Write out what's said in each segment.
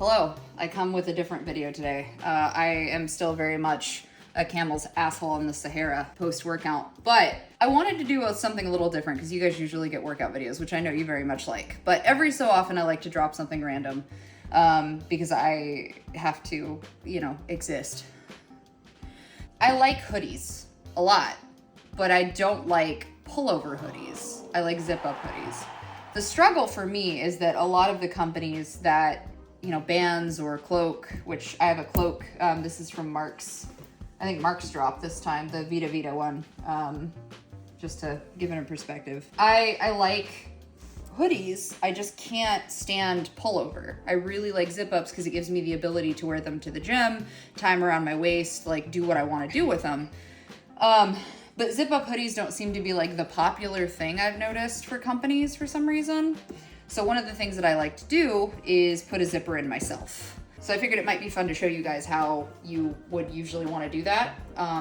Hello, I come with a different video today. I am still very much a camel's asshole in the Sahara post-workout, but I wanted to do something a little different because you guys usually get workout videos, which I know you very much like, but every so often I like to drop something random because I have to, exist. I like hoodies a lot, but I don't like pullover hoodies. I like zip-up hoodies. The struggle for me is that a lot of the companies that bands or cloak, which I have a cloak. This is from Mark's. I think Mark's dropped this time, the Vita Vita one, just to give it a perspective. I like hoodies. I just can't stand pullover. I really like zip-ups because it gives me the ability to wear them to the gym, tie them around my waist, like do what I want to do with them. But zip-up hoodies don't seem to be like the popular thing I've noticed for companies for some reason. So one of the things that I like to do is put a zipper in myself. So I figured it might be fun to show you guys how you would usually want to do that.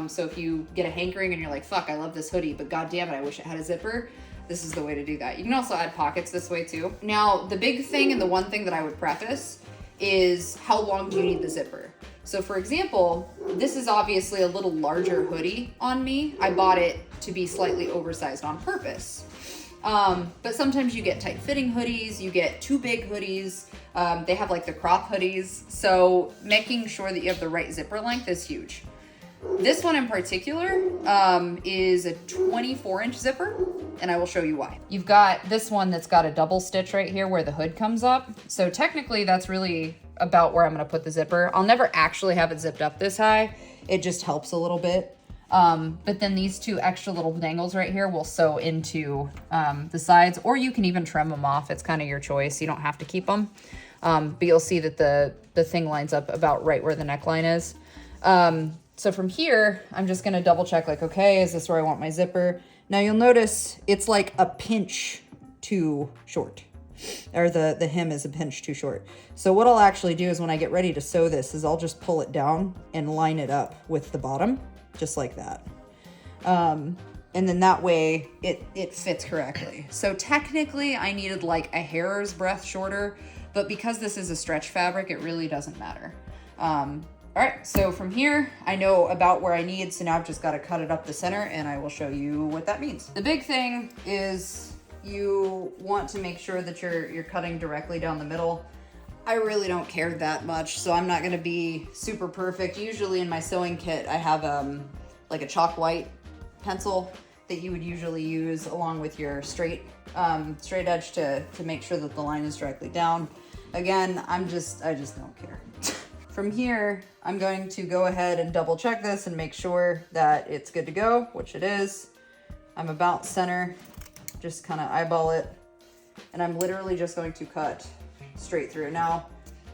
So if you get a hankering and you're like, fuck, I love this hoodie, but god damn it, I wish it had a zipper, this is the way to do that. You can also add pockets this way too. Now, the big thing and the one thing that I would preface is how long do you need the zipper? So for example, this is obviously a little larger hoodie on me. I bought it to be slightly oversized on purpose. But sometimes you get tight fitting hoodies, you get too big hoodies, they have like the crop hoodies, so making sure that you have the right zipper length is huge. This one in particular is a 24-inch zipper, and I will show you why. You've got this one that's got a double stitch right here where the hood comes up, so technically that's really about where I'm going to put the zipper. I'll never actually have it zipped up this high, it just helps a little bit. But then these two extra little dangles right here will sew into the sides, or you can even trim them off. It's kind of your choice. You don't have to keep them. But you'll see that the thing lines up about right where the neckline is. So from here, I'm just going to double check like, okay, is this where I want my zipper? Now you'll notice it's like a pinch too short, or the hem is a pinch too short. So what I'll actually do is when I get ready to sew this is I'll just pull it down and line it up with the bottom. Just like that. And then that way it fits correctly. So technically I needed like a hair's breadth shorter, but because this is a stretch fabric, it really doesn't matter. All right, so from here, I know about where I need, so now I've just got to cut it up the center and I will show you what that means. The big thing is you want to make sure that you're cutting directly down the middle. I really don't care that much, so I'm not going to be super perfect. Usually in my sewing kit, I have like a chalk white pencil that you would usually use along with your straight edge to make sure that the line is directly down. Again, I just don't care. From here, I'm going to go ahead and double check this and make sure that it's good to go, which it is. I'm about center, just kind of eyeball it, and I'm literally just going to cut straight through. Now,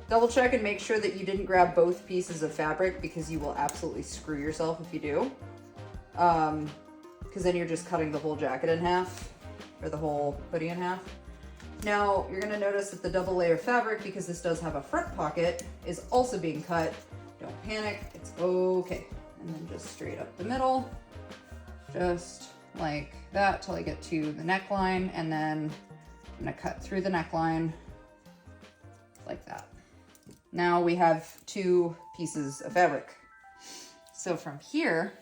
double check and make sure that you didn't grab both pieces of fabric because you will absolutely screw yourself if you do. Because then you're just cutting the whole jacket in half, or the whole hoodie in half. Now, you're gonna notice that the double layer fabric, because this does have a front pocket, is also being cut. Don't panic, it's okay. And then just straight up the middle, just like that till I get to the neckline, and then I'm gonna cut through the neckline like that. Now we have two pieces of fabric. So from here,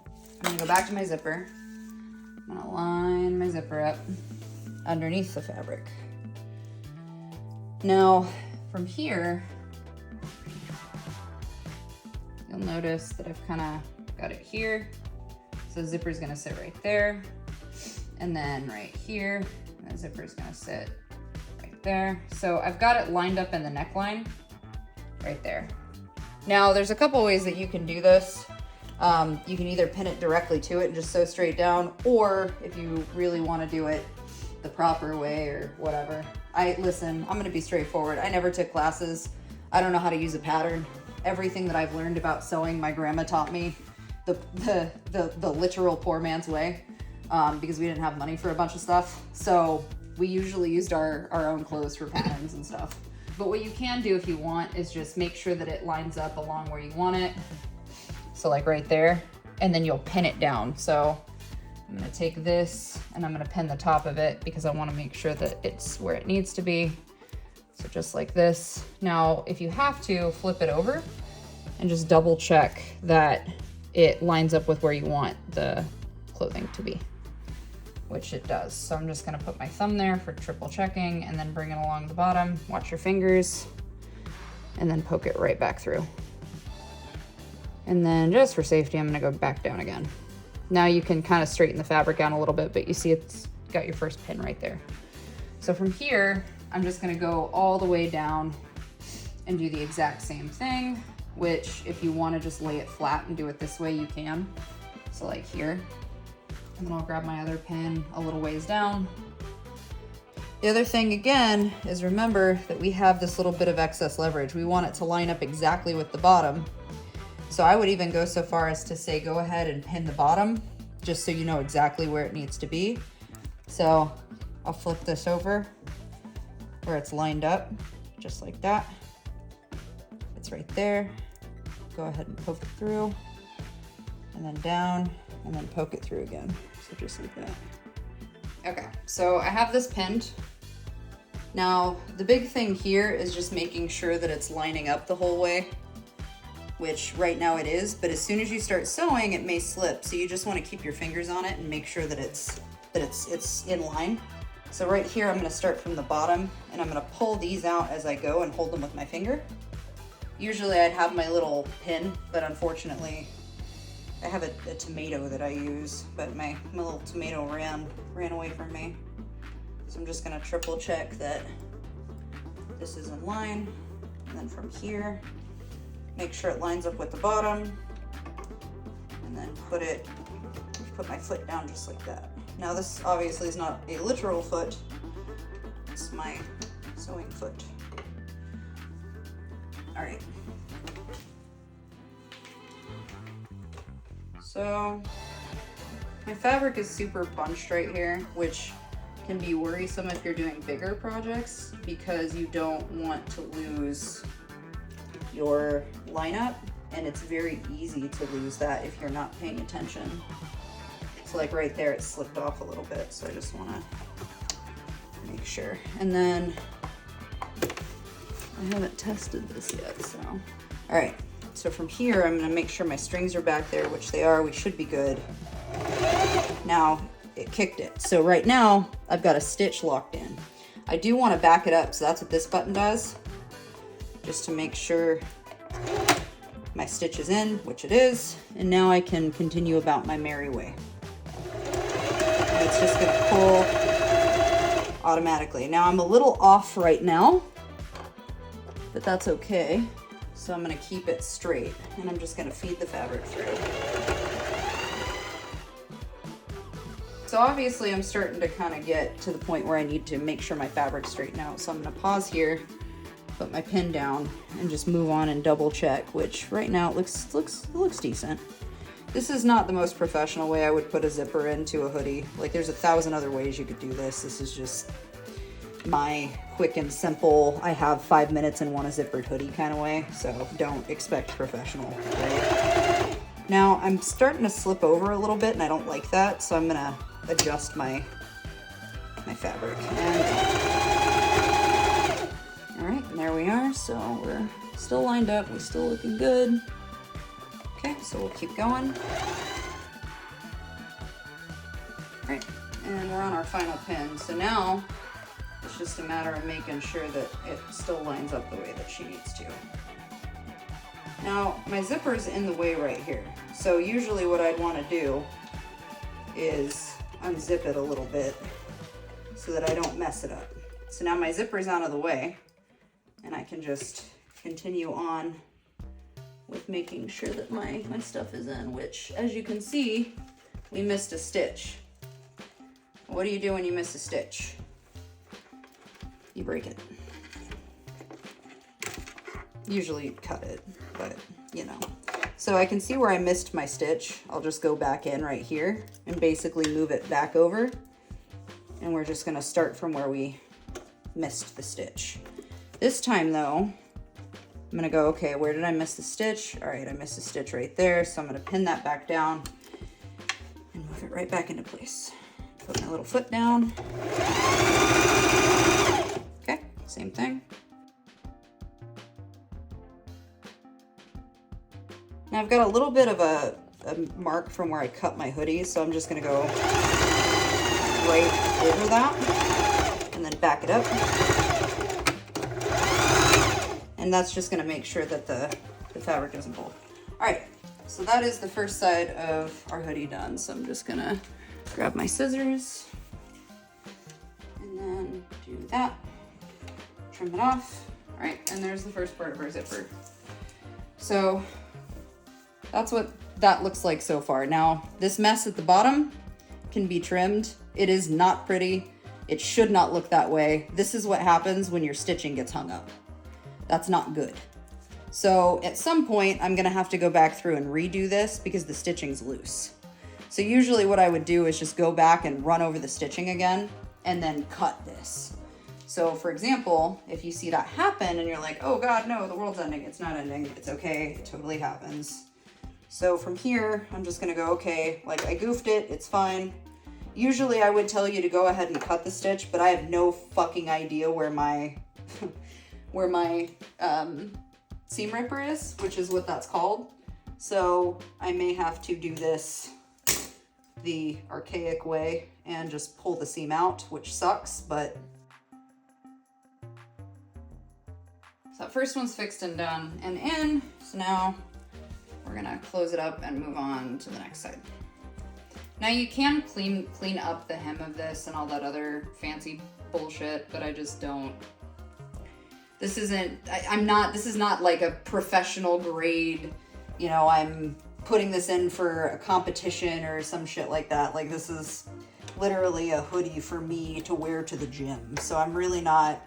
I'm gonna go back to my zipper. I'm gonna line my zipper up underneath the fabric. Now from here, you'll notice that I've kind of got it here. So the zipper's gonna sit right there. And then right here, the zipper's gonna sit right there. So I've got it lined up in the neckline right there. Now there's a couple ways that you can do this. You can either pin it directly to it and just sew straight down, or if you really want to do it the proper way or whatever. Listen, I'm gonna be straightforward. I never took classes. I don't know how to use a pattern. Everything that I've learned about sewing, my grandma taught me the literal poor man's way, because we didn't have money for a bunch of stuff. So we usually used our own clothes for patterns and stuff. But what you can do if you want is just make sure that it lines up along where you want it. So like right there, and then you'll pin it down. So I'm gonna take this and I'm gonna pin the top of it because I wanna make sure that it's where it needs to be. So just like this. Now, if you have to, flip it over and just double check that it lines up with where you want the clothing to be, which it does. So I'm just gonna put my thumb there for triple checking and then bring it along the bottom. Watch your fingers and then poke it right back through. And then just for safety, I'm gonna go back down again. Now you can kind of straighten the fabric out a little bit, but you see it's got your first pin right there. So from here, I'm just gonna go all the way down and do the exact same thing, which if you wanna just lay it flat and do it this way, you can. So like here, and then I'll grab my other pin a little ways down. The other thing again is remember that we have this little bit of excess leverage. We want it to line up exactly with the bottom. So I would even go so far as to say, go ahead and pin the bottom, just so you know exactly where it needs to be. So I'll flip this over where it's lined up, just like that. It's right there. Go ahead and poke it through, and then down, and then poke it through again. So just like that. Okay, so I have this pinned. Now, the big thing here is just making sure that it's lining up the whole way, which right now it is, but as soon as you start sewing, it may slip. So you just want to keep your fingers on it and make sure that it's in line. So right here, I'm gonna start from the bottom and I'm gonna pull these out as I go and hold them with my finger. Usually I'd have my little pin, but unfortunately, I have a tomato that I use, but my little tomato ran away from me. So I'm just gonna triple check that this is in line. And then from here, make sure it lines up with the bottom. And then put my foot down just like that. Now this obviously is not a literal foot, it's my sewing foot. All right. So my fabric is super bunched right here, which can be worrisome if you're doing bigger projects because you don't want to lose your lineup, and it's very easy to lose that if you're not paying attention. So like right there, it slipped off a little bit, so I just want to make sure. And then I haven't tested this yet, so. All right, so from here, I'm gonna make sure my strings are back there, which they are. We should be good. Now, it kicked it. So right now, I've got a stitch locked in. I do want to back it up, so that's what this button does, just to make sure my stitch is in, which it is. And now I can continue about my merry way. And it's just gonna pull automatically. Now I'm a little off right now, but that's okay. So I'm gonna keep it straight, and I'm just gonna feed the fabric through. So obviously I'm starting to kind of get to the point where I need to make sure my fabric's straightened out. So I'm gonna pause here, put my pin down, and just move on and double check, which right now it looks decent. This is not the most professional way I would put a zipper into a hoodie. Like there's 1,000 other ways you could do this. This is just my quick and simple, I have 5 minutes and want a zippered hoodie kind of way. So don't expect professional, right? Now I'm starting to slip over a little bit and I don't like that. So I'm gonna adjust my fabric. All right, and there we are. So we're still lined up, we're still looking good. Okay, so we'll keep going. All right, and we're on our final pin. So now it's just a matter of making sure that it still lines up the way that she needs to. Now, my zipper's in the way right here. So usually what I'd want to do is unzip it a little bit so that I don't mess it up. So now my zipper's out of the way, and I can just continue on with making sure that my stuff is in, which, as you can see, we missed a stitch. What do you do when you miss a stitch? You break it. Usually you cut it, but you know. So I can see where I missed my stitch. I'll just go back in right here and basically move it back over. And we're just gonna start from where we missed the stitch. This time though, I'm gonna go, okay, where did I miss the stitch? All right, I missed a stitch right there. So I'm gonna pin that back down and move it right back into place. Put my little foot down. Okay, same thing. Now I've got a little bit of a mark from where I cut my hoodie, so I'm just gonna go right over that and then back it up. And that's just gonna make sure that the fabric doesn't pull. All right, so that is the first side of our hoodie done. So I'm just gonna grab my scissors and then do that, trim it off. All right, and there's the first part of our zipper. So that's what that looks like so far. Now, this mess at the bottom can be trimmed. It is not pretty. It should not look that way. This is what happens when your stitching gets hung up. That's not good. So at some point, I'm gonna have to go back through and redo this because the stitching's loose. So usually what I would do is just go back and run over the stitching again and then cut this. So for example, if you see that happen and you're like, oh God, no, the world's ending. It's not ending, it's okay, it totally happens. So from here, I'm just gonna go, okay, like I goofed it, it's fine. Usually I would tell you to go ahead and cut the stitch, but I have no fucking idea where my where my seam ripper is, which is what that's called. So I may have to do this the archaic way and just pull the seam out, which sucks, but. So that first one's fixed and done and in. So now we're gonna close it up and move on to the next side. Now you can clean up the hem of this and all that other fancy bullshit, but I just don't. This isn't, this is not like a professional grade, you know, I'm putting this in for a competition or some shit like that. Like this is literally a hoodie for me to wear to the gym. So I'm really not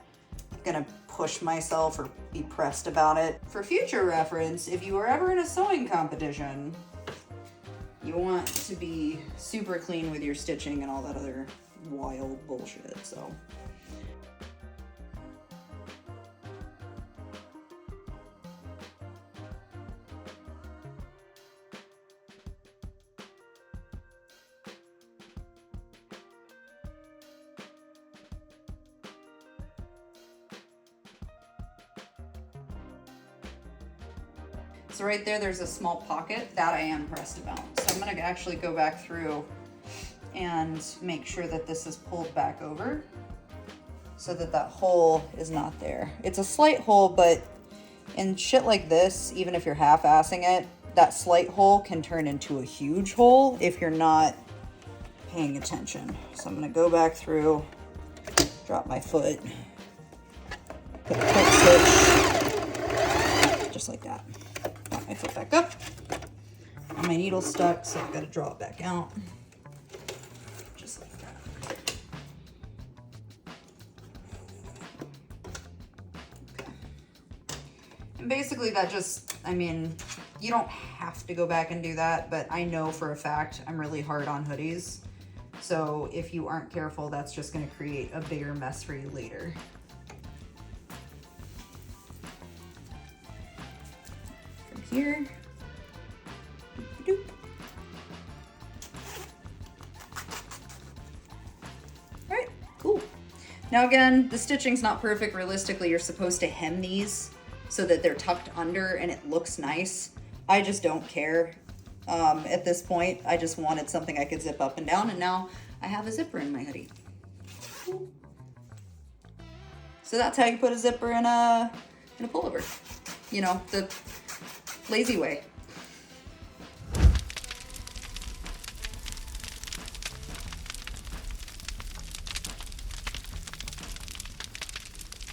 gonna push myself or be pressed about it. For future reference, if you are ever in a sewing competition, you want to be super clean with your stitching and all that other wild bullshit, so. So right there, there's a small pocket that I am pressed about. So I'm gonna actually go back through and make sure that this is pulled back over so that that hole is not there. It's a slight hole, but in shit like this, even if you're half-assing it, that slight hole can turn into a huge hole if you're not paying attention. So I'm gonna go back through, drop my foot, put a quick stitch, just like that. Got my foot back up, and my needle's stuck, so I've got to draw it back out, just like that. Okay. And basically that just, I mean, you don't have to go back and do that, but I know for a fact I'm really hard on hoodies. So if you aren't careful, that's just going to create a bigger mess for you later. Here. Doop. All right, cool. Now again, the stitching's not perfect. Realistically, you're supposed to hem these so that they're tucked under and it looks nice. I just don't care. At this point, I just wanted something I could zip up and down, and now I have a zipper in my hoodie. So that's how you put a zipper in a pullover. You know, the lazy way.